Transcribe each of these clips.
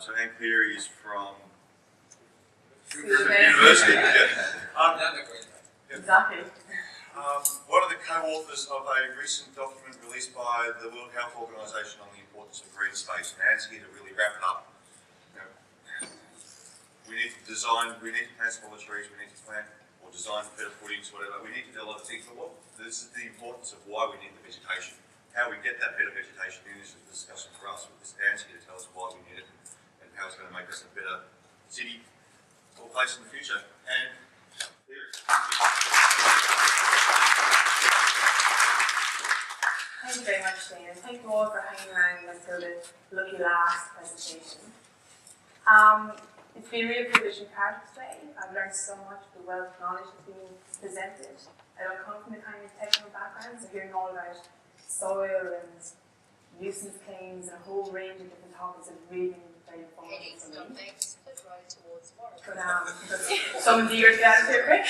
So Anne Cleary is from University. Exactly. One of the co-authors of a recent document released by the World Health Organisation on the importance of green space. And Anne's here to really wrap it up. We need to plant smaller trees, we need to plant or design better footings, whatever. We need to do a lot of things, but this is the importance of why we need the vegetation. How we get that better vegetation in is a discussion for us, with this Anne's here to tell us why we need it and how it's going to make us a better city or place in the future. And there it is. Thank you very much, Dane, and thank you all for hanging around until the lucky last presentation. It's been a real privilege to be part of today. I've learned so much of the wealth of knowledge that's being presented. I don't come from the kind of technical background, so hearing all about soil and nuisance claims and a whole range of different topics has really been very informative for me. But someone's eager to get out of here quick.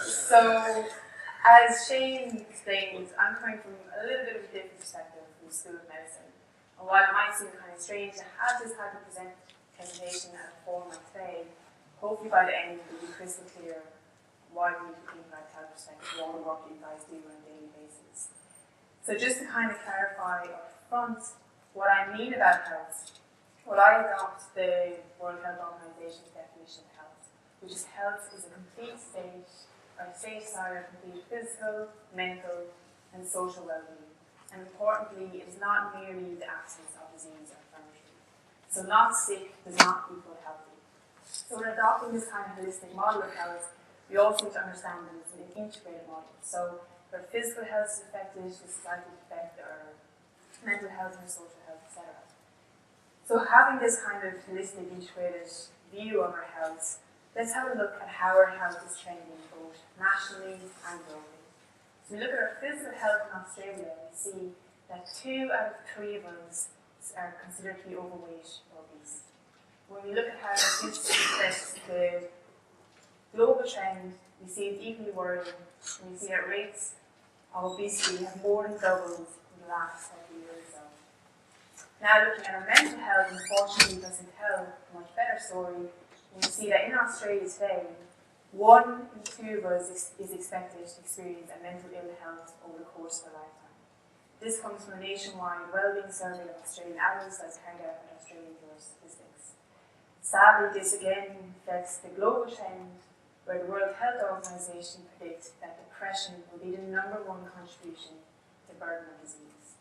So, as Shane explained, I'm coming from a little bit of a different perspective from the School of Medicine. And while it might seem kind of strange to have this type of presentation at a format today, hopefully by the end it will be crystal clear why we need to think about health perspective, all the work that you guys do on a daily basis. So just to kind of clarify up front what I mean about health, well, I adopt the World Health Organization's definition of health, which is health is a complete complete physical, mental, and social well-being. And importantly, it is not merely the absence of disease or infirmity. So not sick does not equal healthy. So we're adopting this kind of holistic model of health. We also need to understand that it's an integrated model. So where physical health is affected, this is likely to affect our mental health and social health, etc. So having this kind of holistic, integrated view of our health, let's have a look at how our health is trending both nationally and globally. So we look at our physical health in Australia, we see that 2 out of 3 of us are considered to be overweight or obese. When we look at how this affects the global trend, we see it's equally worrying, and we see that rates of obesity have more than doubled in the last 20 years or so. Now looking at our mental health, unfortunately doesn't tell a much better story. We see that in Australia today, 1 in 2 of us is expected to experience a mental ill health over the course of a lifetime. This comes from a nationwide wellbeing survey of Australian adults that's carried out by Australian Bureau of Statistics. Sadly, this again reflects the global trend where the World Health Organization predicts that depression will be the #1 contribution to burden of disease.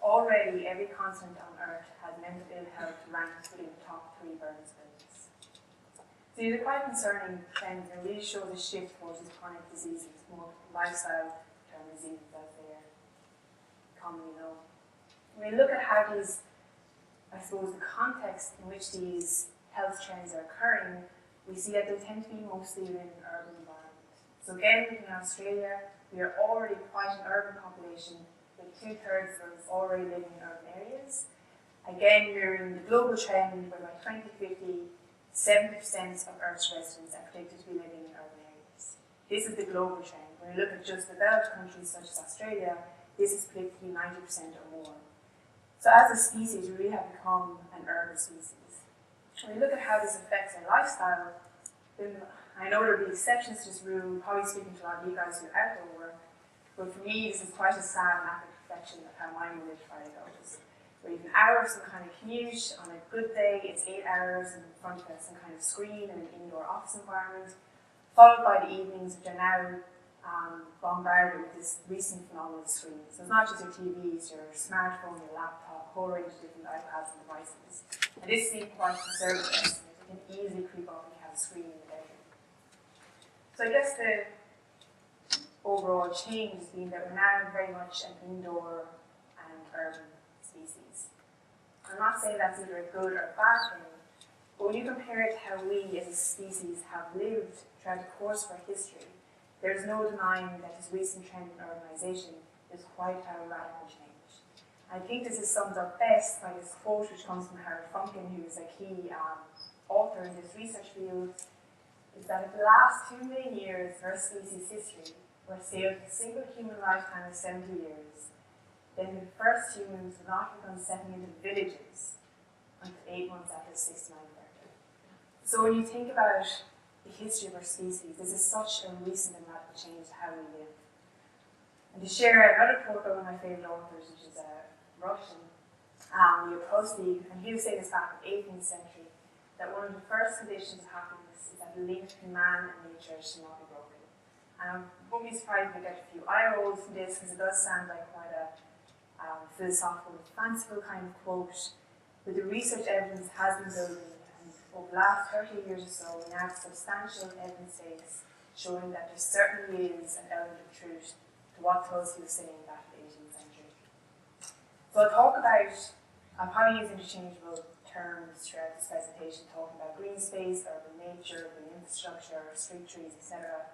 Already, every continent on Earth has mental ill health ranked within the top 3 burdens of illness. So these are quite concerning trends and really show the shift towards these chronic diseases, more lifestyle-term diseases as they are commonly known. When we look at how these, I suppose, the context in which these health trends are occurring, we see that they tend to be mostly in an urban environment. So again, looking at Australia, we are already quite an urban population, with 2/3 of us already living in urban areas. Again, mirroring the global trend where by 2050, 70% of Earth's residents are predicted to be living in urban areas. This is the global trend. When we look at just developed countries such as Australia, this is predicted to be 90% or more. So as a species, we really have become an urban species. When we look at how this affects our lifestyle, then I know there will be exceptions to this rule, probably speaking to a lot of you guys who outdoor work, but for me, this is quite a sad and accurate reflection of how my Monday to Friday goes. Where you have an hour of some kind of commute, on a good day it's 8 hours in front of some kind of screen in an indoor office environment, followed by the evenings which are now bombarded with this recent phenomenon of screens. So it's not just your TVs, your smartphone, your laptop, a whole range of different iPads and devices. And this seems quite conservative, and it can easily creep up when you have a screen in the bedroom. So I guess the overall change has been that we're now very much an indoor and urban species. I'm not saying that's either a good or a bad thing, but when you compare it to how we as a species have lived throughout the course of our history, there's no denying that this recent trend in urbanization is quite a radical change. I think this is summed up best by this quote which comes from Harold Frumkin, who is a key author in this research field, is that if the last 2 million years of our species' history were scaled to a single human lifetime of 70 years, then the first humans were not begun settling into villages until 8 months after the 69th birthday. So when you think about the history of our species, this is such a recent and radical change to how we live. And to share another quote by one of my favourite authors, which is Russian, Leopold, and he was saying this back in the 18th century, that one of the first conditions of happiness is that the link between man and nature should not be broken. And I won't be surprised if we get a few eye rolls from this, because it does sound like quite a philosophical, fanciful kind of quote, but the research evidence has been building, and over the last 30 years or so, we now have substantial evidence base showing that there certainly is an element of truth to what Tolstoy was saying back in the 18th century. So I'll talk about, I'll probably use interchangeable terms throughout this presentation, talking about green space, urban nature, green infrastructure, street trees, etc.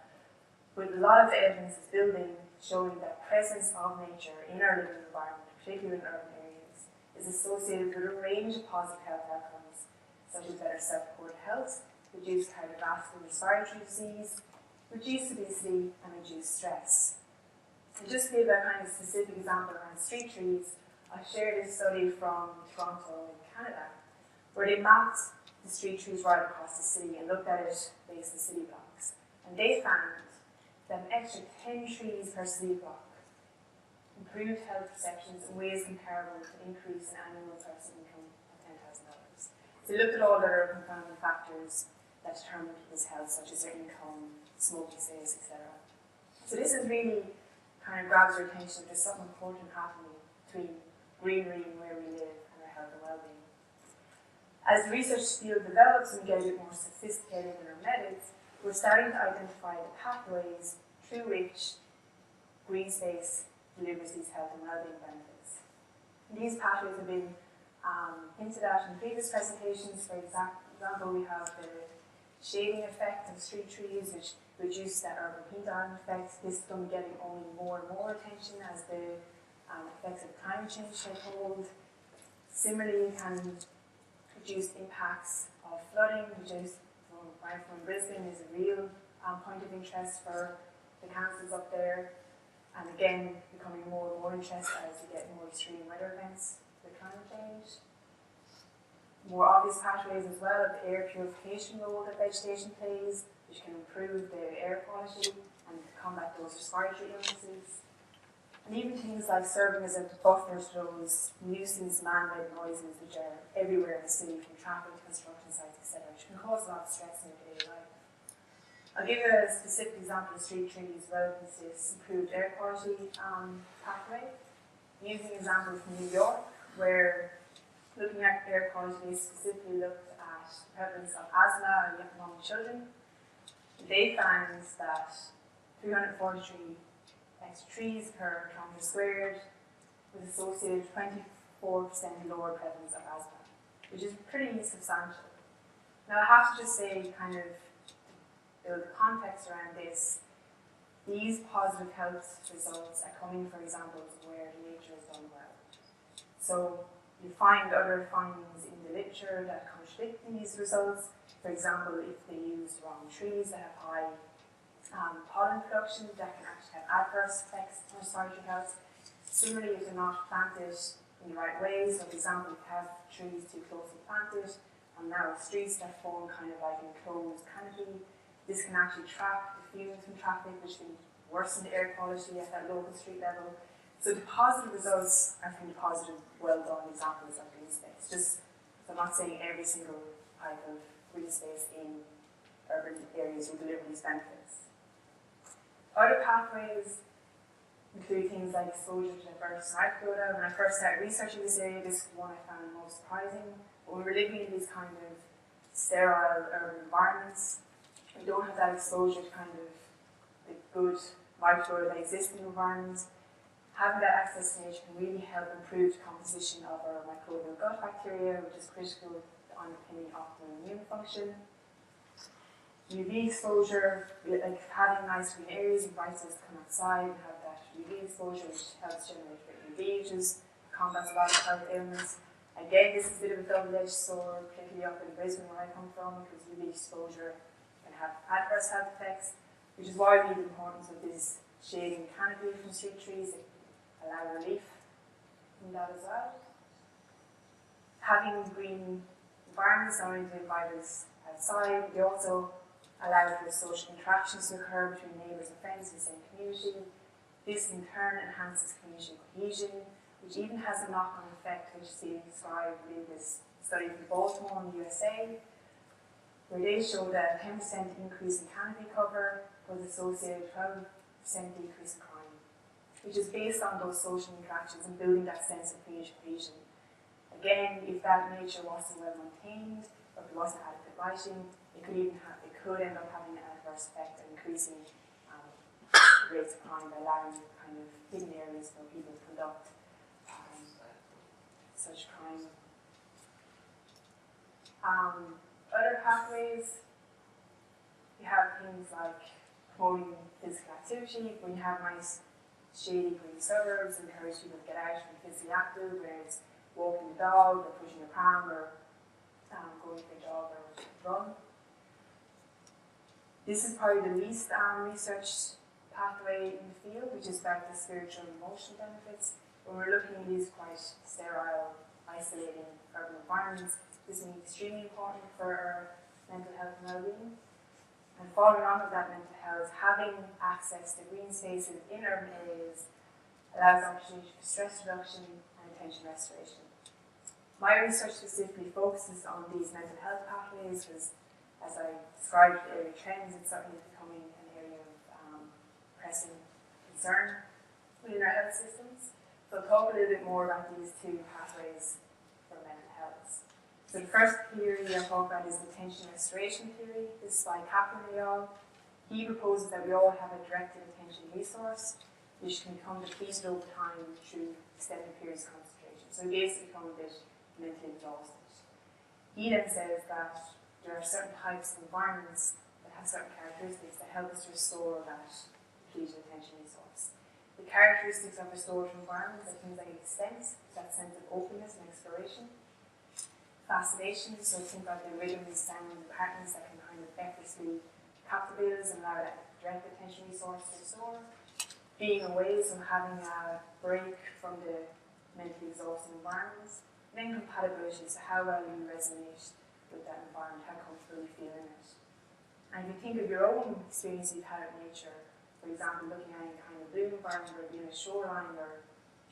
But a lot of the evidence is building, showing that presence of nature in our living environment, particularly in urban areas, is associated with a range of positive health outcomes, such as better self-reported health, reduced cardiovascular and respiratory disease, reduced obesity, and reduced stress. And just to give a kind of specific example around street trees, I shared this study from Toronto in Canada, where they mapped the street trees right across the city and looked at it based on city blocks. And they found that an extra 10 trees per city block improved health perceptions in ways comparable to an increase in annual personal income of $10,000. So they looked at all the other confounding factors that determine people's health, such as their income, smoking status, etc. So this is really kind of grabs our attention. There's something important happening between greenery and where we live and our health and well-being. As the research field develops and we get a bit more sophisticated in our methods, we're starting to identify the pathways through which green space delivers these health and well-being benefits. And these pathways have been hinted at in previous presentations. For example, we have the shading effect of street trees, which reduce that urban heat island effect. This is going to be getting only more and more attention as the effects of climate change take hold. Similarly, can reduce impacts of flooding, which is from Brisbane is a real point of interest for the councils up there, and again becoming more and more interest as you get more extreme weather events with climate change. More obvious pathways as well of the air purification role that vegetation plays, which can improve the air quality and combat those respiratory illnesses. And even things like serving as a buffer to those nuisance man-made noises which are everywhere in the city, from traffic, construction sites, etc., which can cause a lot of stress in your daily life. I'll give a specific example of street trees relevant to this improved air quality pathway. Using an example from New York, where looking at air quality specifically looked at the prevalence of asthma among children. They found that 343 extra trees per kilometre squared was associated with 24% lower prevalence of asthma, which is pretty substantial. Now I have to just say, kind of build the context around this, these positive health results are coming, for example, where nature is done well. So you find other findings in the literature that contradict these results. For example, if they use the wrong trees that have high pollen production, that can actually have adverse effects on respiratory health. Similarly, if they're not planted in the right way, so for example, if you have trees too closely planted on narrow streets that form kind of like an enclosed canopy, this can actually trap the fumes from traffic, which can worsen the air quality at that local street level. So the positive results are from the positive, well-done examples of green space. So I'm not saying every single type of green space in urban areas will deliver these benefits. Other pathways include things like exposure to diverse microbiota. When I first started researching this area, this was one I found most surprising. When we were living in these kind of sterile urban environments, we don't have that exposure to kind of the good microbiota that exist in environments. Having that access to nature can really help improve the composition of our microbial gut bacteria, which is critical to underpinning optimal immune function. UV exposure, like having nice green areas, invites us to come outside and have that UV exposure, which helps generate UV, which combats a lot of health ailments. Again, this is a bit of a double-edged sword, particularly up in Brisbane where I come from, because UV exposure can have adverse health effects, which is why we need the importance of this shading canopy from street trees that allow relief from that as well. Having green environments not only to invite us outside, they also allow for social interactions to occur between neighbours and friends in the same community. This in turn enhances community cohesion, which even has a knock-on effect which is being described in this study from Baltimore in the USA, where they showed that a 10% increase in canopy cover was associated with a 12% decrease in crime, which is based on those social interactions and building that sense of community cohesion. Again, if that nature wasn't well maintained, or if there wasn't adequate lighting, it could end up having an adverse effect and increasing rates of crime by allowing kind of hidden areas for people to conduct such crime. Other pathways, you have things like promoting physical activity. When you have nice shady green suburbs, encourage people to get out and be physically active, whether it's walking the dog or pushing a pram or going for a jog or run. This is probably the least researched pathway in the field, which is about the spiritual and emotional benefits. When we're looking at these quite sterile, isolating urban environments, this is extremely important for our mental health and well-being. And following on with that mental health, having access to green spaces in urban areas allows opportunity for stress reduction and attention restoration. My research specifically focuses on these mental health pathways because, as I described the area trends, it's certainly becoming an area of pressing concern within our health systems. So I'll talk a little bit more about these two pathways for mental health. So the first theory I'll talk about is the attention restoration theory. This is by Kaplan et al. He proposes that we all have a directed attention resource which can become depleted over time through extended periods of concentration. So we basically become a bit mentally exhausted. He then says that there are certain types of environments that have certain characteristics that help us to restore that depleted attention resource. The characteristics of restorative environments are things like extent, that sense of openness and exploration. Fascination, so think about the rhythms, sound, and patterns that can kind of effortlessly captivate us and allow that direct attention resource to restore. Being away, so having a break from the mentally exhausting environments. And then compatibility, so how well you resonate with that environment, how comfortable you feel in it. And if you think of your own experience you've had in nature, for example, looking at any kind of blue environment or being a shoreline or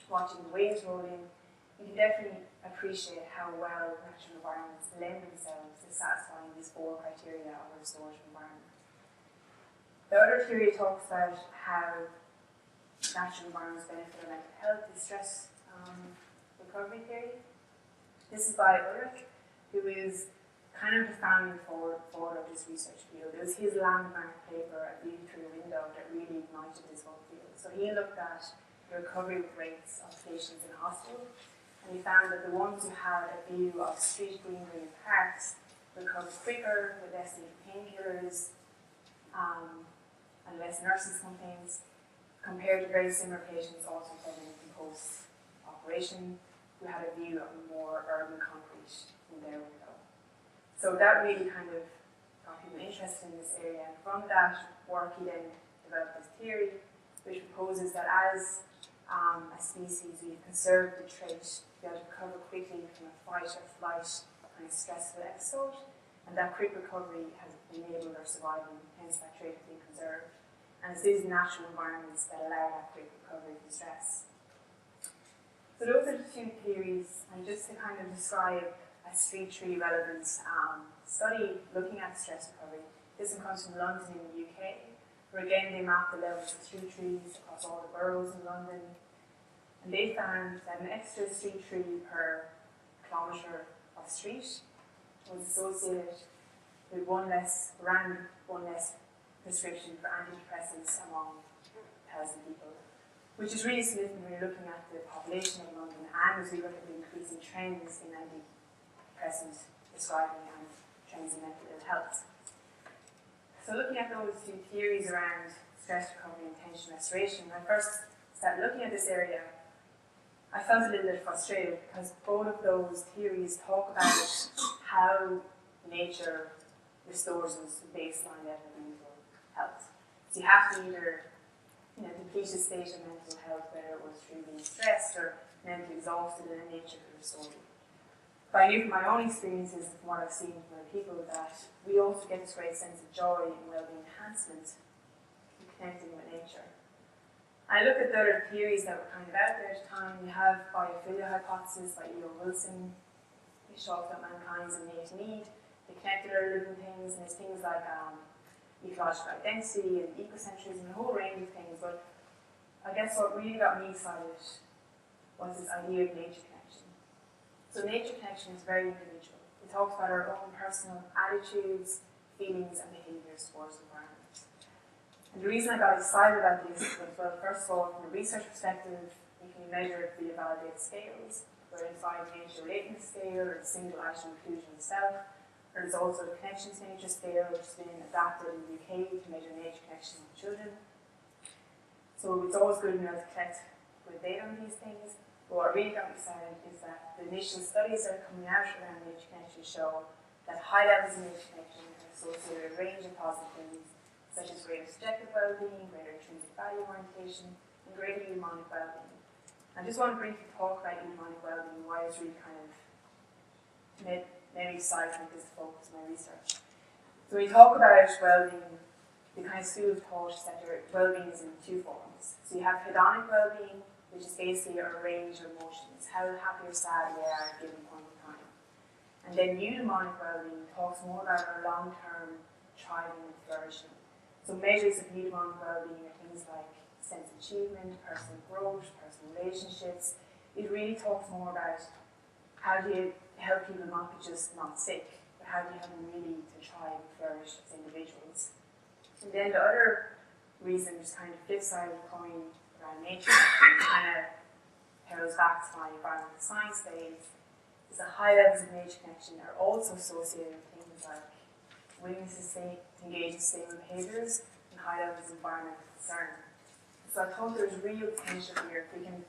watching the waves roll in, you can definitely appreciate how well natural environments lend themselves to satisfying these four criteria of a restorative environment. The other theory talks about how natural environments benefit our mental health, the stress recovery theory. This is by Ulrich, who is kind of the founding forward of this research field. It was his landmark paper, A View Through a Window, that really ignited this whole field. So he looked at the recovery rates of patients in hospital, and he found that the ones who had a view of street greenery in parks recovered quicker with less need for painkillers and less nurses' complaints, compared to very similar patients also living in post-operation who had a view of more urban concrete in their window. So that really kind of got people interested in this area, and from that work he then developed this theory which proposes that as a species we've conserved the trait to be able to recover quickly from a fight or flight kind of stressful episode, and that quick recovery has enabled our survival, hence that trait has been conserved. And it's these natural environments that allow that quick recovery from stress. So those are the two theories, and just to kind of describe a street tree relevant study looking at stress recovery. This one comes from London in the UK, where again they mapped the levels of street trees across all the boroughs in London, and they found that an extra street tree per kilometre of street was associated with around one less prescription for antidepressants among 1,000 people, which is really significant when you're looking at the population of London and as we look at the increasing trends in antidepressant prescribing and trends in mental ill health. So looking at those two theories around stress recovery and attention restoration, when I first started looking at this area, I felt a little bit frustrated because both of those theories talk about how nature restores us to baseline level of mental health. So you have to either deplete a state of mental health, whether it was through being stressed or mentally exhausted and in nature could restore you. But I knew from my own experiences and from what I've seen from other people that we also get this great sense of joy and well-being enhancement in connecting with nature. I look at the other theories that were kind of out there at the time. We have biophilia hypothesis by E.O. Wilson, which talks about mankind's innate need to connect with other living things, and there's things like ecological identity and ecocentrism and a whole range of things. But I guess what really got me excited was this idea of nature connection. So nature connection is very individual. It talks about our own personal attitudes, feelings and behaviours towards the environment. And the reason I got excited about this was, well, first of all, from a research perspective, you can measure it via validated scales, where it's either nature relating scale or the single item inclusion itself. There's also the connections nature scale, which has been adapted in the UK to measure nature connection with children. So it's always good to be able to collect good data on these things. But what really got me excited is that the initial studies that are coming out around nature connection show that high levels of nature connection are associated with a range of positive things, such as greater subjective well-being, greater intrinsic value orientation, and greater eudaimonic well-being. I just want to briefly talk about eudaimonic well-being, why it's really kind of made me excited to make this the focus of my research. So when we talk about well-being, the kind of school of thought is that your well-being is in two forms. So you have hedonic well-being, which is basically a range of emotions, how happy or sad we are at a given point in time. And then eudaimonic well-being talks more about our long-term thriving and flourishing. So measures of eudaimonic well-being are things like sense of achievement, personal growth, personal relationships. It really talks more about how do you help people not be just not sick, but how do you help them really to thrive and flourish as individuals. And then the other reason, which is kind of the flip side of the coin around nature, kind of goes back to my environmental science days, is that high levels of nature connection are also associated with things like willingness to engage in sustainable behaviours and high levels of environmental concern. So I thought there was real potential here if we can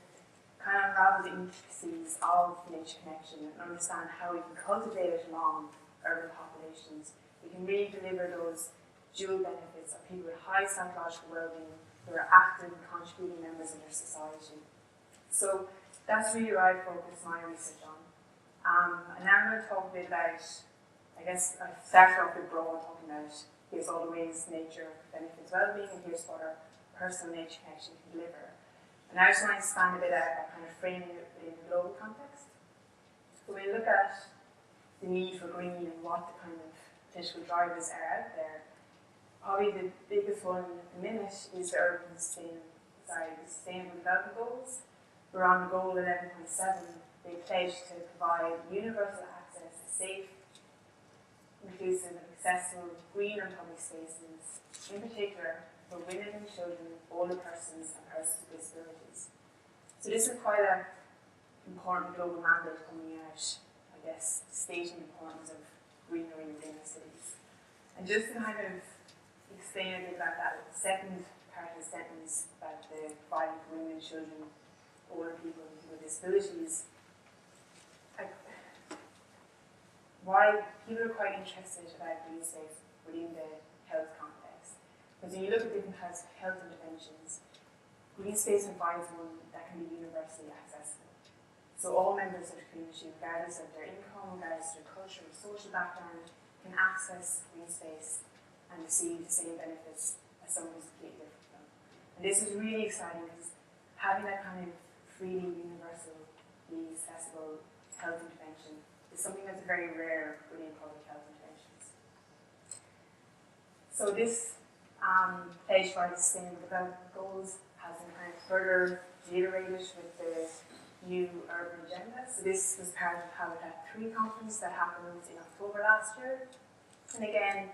kind of unravel the intricacies of nature connection and understand how we can cultivate it along urban populations. We can really deliver those dual benefits of people with high psychological well-being who are active and contributing members of their society. So that's really what I focus my research on. And now I'm going to talk a bit about, I guess I started off with broad talking about here's all the ways nature benefits well-being and here's what our personal nature connection can deliver. And I just want to expand a bit out by kind of framing it within the global context. So we look at the need for green and what the kind of political drivers are out there. Probably the biggest one at the minute is the urban sustainable development goals. We're on goal 11.7. They pledge to provide universal access to safe, inclusive and accessible green and public spaces, in particular for women and children, older persons and persons with disabilities. So this is quite an important global mandate coming out, I guess, stating the importance of greenery within our cities. And just to kind of explain a bit about that, the second part of the sentence about the providing for women, children, older people with disabilities, why people are quite interested about green space within the health context. Because when you look at different types of health interventions, green space provides one that can be universally accessible. So all members of the community, regardless of their income, regardless of their culture or social background, can access green space and receive the same benefits as someone who's completely different from them. And this is really exciting because having that kind of freely, universally accessible health intervention is something that's very rare within public health interventions. So this pledge by the Sustainable Development Goals has been kind of further reiterated with the new urban agenda. So this was part of the Habitat 3 conference that happened in October last year. And again,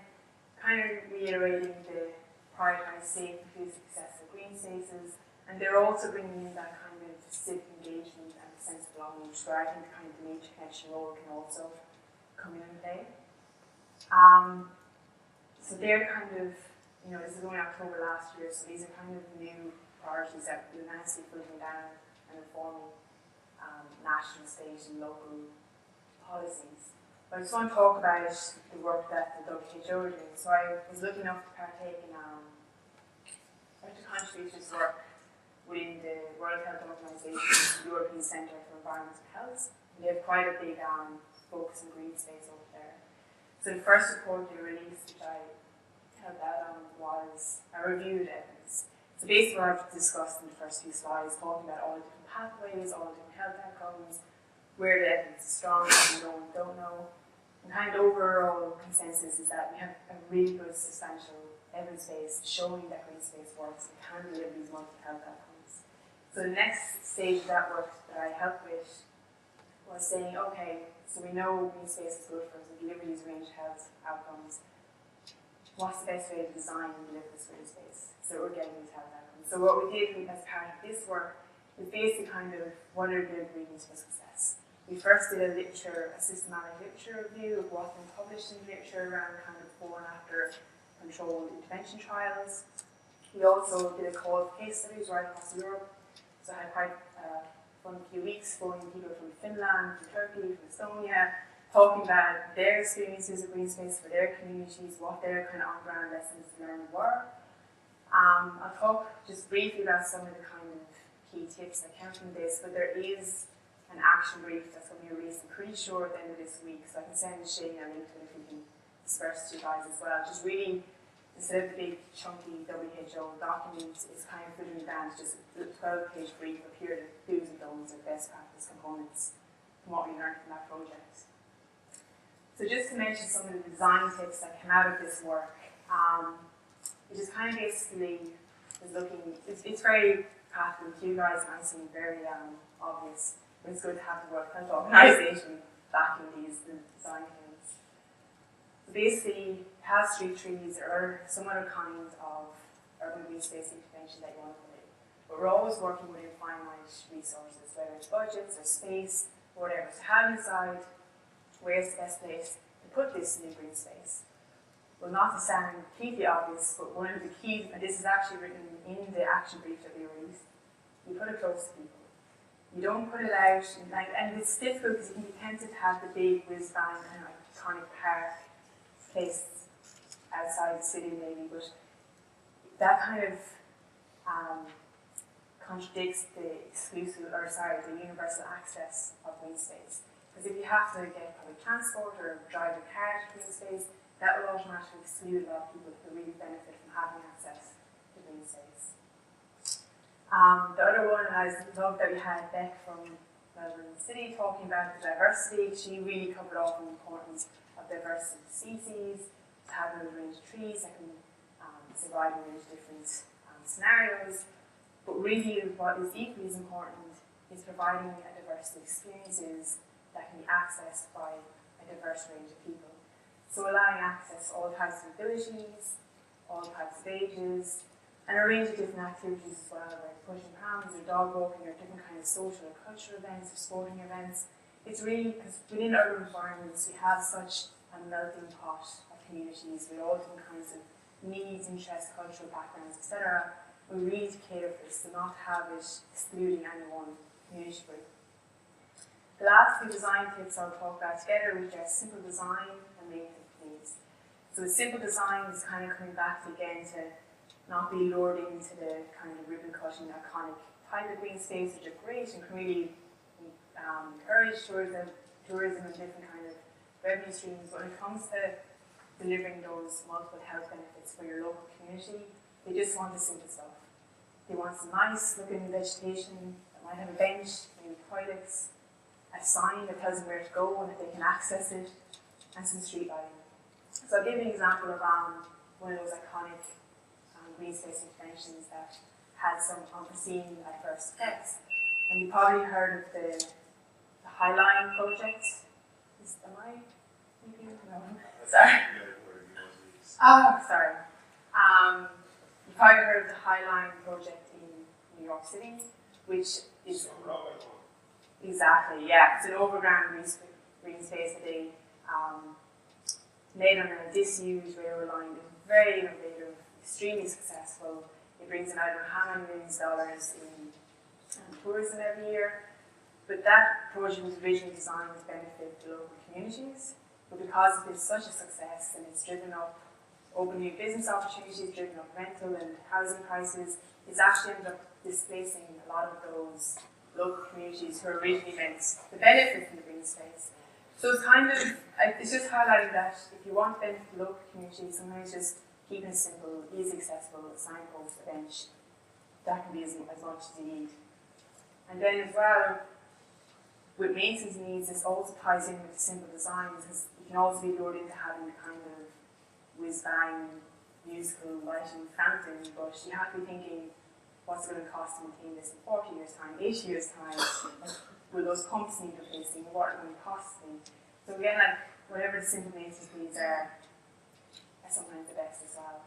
kind of reiterating the prioritise safe, inclusive, accessible green spaces. And they're also bringing in that kind of civic engagement and sense of belonging, which is where I think kind of the nature connection role can also come in and play. So they're kind of, this is only October last year, so these are kind of new priorities that we're nicely filtering down and informing national, state and local policies. But I just want to talk about the work that the WHO are doing. So I was lucky enough to partake in, to contribute to this work within the World Health Organization's European Centre for Environmental Health. They have quite a big focus on green space over there. So the first report they released, which I helped out on, was a reviewed evidence. So basically what I've discussed in the first few slides, talking about all the different pathways, all the different health outcomes, where the evidence is strong, what we know and don't know. And kind of overall consensus is that we have a really good substantial evidence base showing that green space works and can deliver these multiple health outcomes. So the next stage of that work that I helped with was saying, okay, so we know green space is good for us to deliver these range of health outcomes. What's the best way to design and deliver this green space so we're getting these health outcomes? So what we did as part of this work is basically kind of what are the ingredients for success. We first did a systematic literature review of what's been published in the literature around kind of before and after controlled intervention trials. We also did a call for case studies right across Europe. So I had quite fun few weeks going people from Finland, from Turkey, from Estonia, talking about their experiences of green space for their communities, what their kind of on-ground lessons learned were. I'll talk just briefly about some of the kind of key tips that came from this, but there is an action brief that's going to be released, I'm pretty sure, at the end of this week, so I can send Shane a link to it if we can disperse to you guys as well. Just really, instead of the big chunky WHO document, it's kind of filtering down to just a 12-page brief of here are the do's and don'ts or best practice components from what we learned from that project. So just to mention some of the design tips that came out of this work, it is kind of basically is looking, it's very practical to you guys, and I seem very obvious, but it's good to have the World Health Organization backing these design things. So basically, past street trees or some other kind of urban green space intervention that you want to put in. But we're always working within finite resources, whether it's budgets or space or whatever. So how do you decide where's the best place to put this new green space? Well, not to sound completely obvious, but one of the keys, and this is actually written in the action brief that we released, you put it close to people. You don't put it out, and it's difficult because you can be tempted to have the big whiz-bang kind of iconic park place outside the city maybe, but that kind of contradicts the universal access of green space. Because if you have to get public transport or drive a car to green space, that will automatically exclude a lot of people who really benefit from having access to green space. The other one, I love that we had Beck from Melbourne City talking about the diversity. She really covered off on the importance of diversity of species, having a range of trees that can survive in a range of different scenarios. But really what is equally as important is providing a diversity of experiences that can be accessed by a diverse range of people. So allowing access to all types of abilities, all types of ages, and a range of different activities as well, like pushing prams or dog walking or different kinds of social or cultural events or sporting events. It's really, because within urban environments we have such a melting pot of communities with all different kinds of needs, interests, cultural backgrounds, etc. We really need to cater for this, to not have it excluding any one community group. The last two design tips I'll talk about together, which are simple design and maintenance needs. So the simple design is kind of coming back again to not be lured into the kind of ribbon cutting iconic type of green space, which are great and can really encourage tourism and different kind of revenue streams. But when it comes to delivering those multiple health benefits for your local community, they just want the simple stuff. They want some nice looking vegetation that might have a bench, maybe toilets, a sign that tells them where to go and that they can access it, and some street lighting. So I'll give you an example of one of those iconic green space interventions that had some unforeseen adverse effects. And you probably heard of the Highline project. Am I? No. Sorry. Oh, sorry. You probably heard of the Highline project in New York City, which is exactly, yeah. It's an overground green space that they made on a disused railway line. It was very innovative, extremely successful. It brings in I don't know how many millions of dollars in tourism every year. But that project was originally designed to benefit the local communities. But because it's been such a success and it's driven up, open new business opportunities, driven up rental and housing prices, it's actually ended up displacing a lot of those local communities who originally meant to benefit from the green space. So it's kind of, it's just highlighting that if you want to benefit the local community, sometimes just keeping it simple, easy accessible, a signpost, a bench, that can be as much as you need. And then as well, with maintenance needs, this also ties in with the simple design, because you can also be lured into having the kind of whiz-bang musical lighting fountain, but you have to be thinking, what's it going to cost to maintain this in 40 years' time, 80 years' time? Will those pumps need replacing? What are they going to cost me? So again, like, whatever the simple maintenance needs are sometimes the best as well.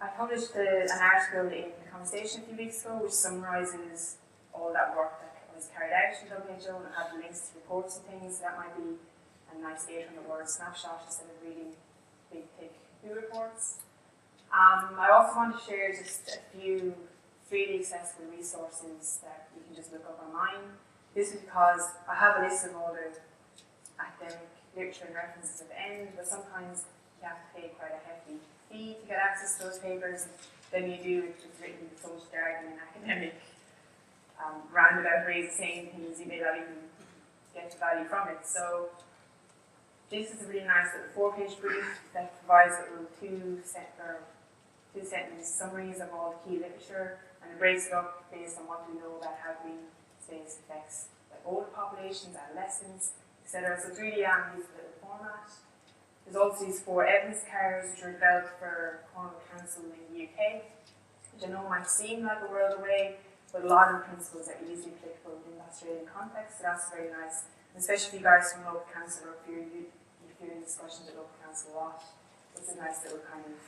I published an article in The Conversation a few weeks ago, which summarises all that work that was carried out in WHO, and it had links to reports and things. So that might be a nice 800-word snapshot instead of reading big, thick blue reports. I also want to share just a few freely accessible resources that you can just look up online. This is because I have a list of all the academic literature and references at the end, but sometimes you have to pay quite a hefty fee to get access to those papers. Then you do, it's written with so much jargon and academic roundabout ways of saying things, you may not even get the value from it. So this is a really nice little 4-page brief that provides little two-sentence summaries of all the key literature, and it breaks it up based on what we know about how green space affects like older populations, adolescents, etc. So it's really useful little format. There's also these 4 evidence cards which are developed for Cornwall Council in the UK, which I know might seem like a world away, but a lot of the principles are easily applicable in the Australian context, so that's very nice. And especially if you guys from local council, or if you're in discussions at local council a lot, it's a nice little kind of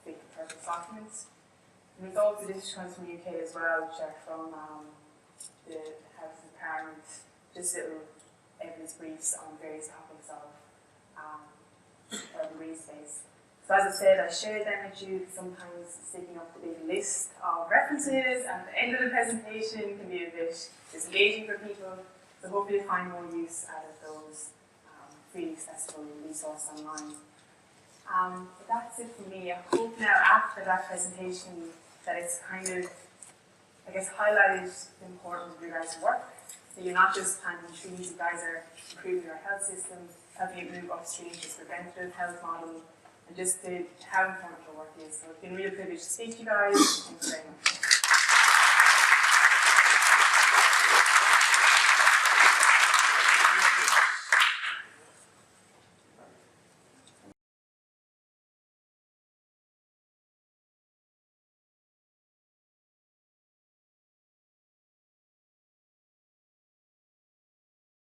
fit for purpose document. And there's also this comes from the UK as well, which are from the House of Parliament, just little evidence briefs on various topics of urban green space. So as I said, I shared them with you. Sometimes sticking up the big list of references at the end of the presentation can be a bit disengaging for people. So hopefully you'll find more use out of those freely accessible resources online. But that's it for me. I hope now after that presentation that it's kind of, I guess, highlighted the importance of your guys' work. So you're not just planting trees, you guys are improving our health system, helping it move upstream to this preventative health model, and just how important your work is. So it's been a real privilege to speak to you guys. Thanks very much.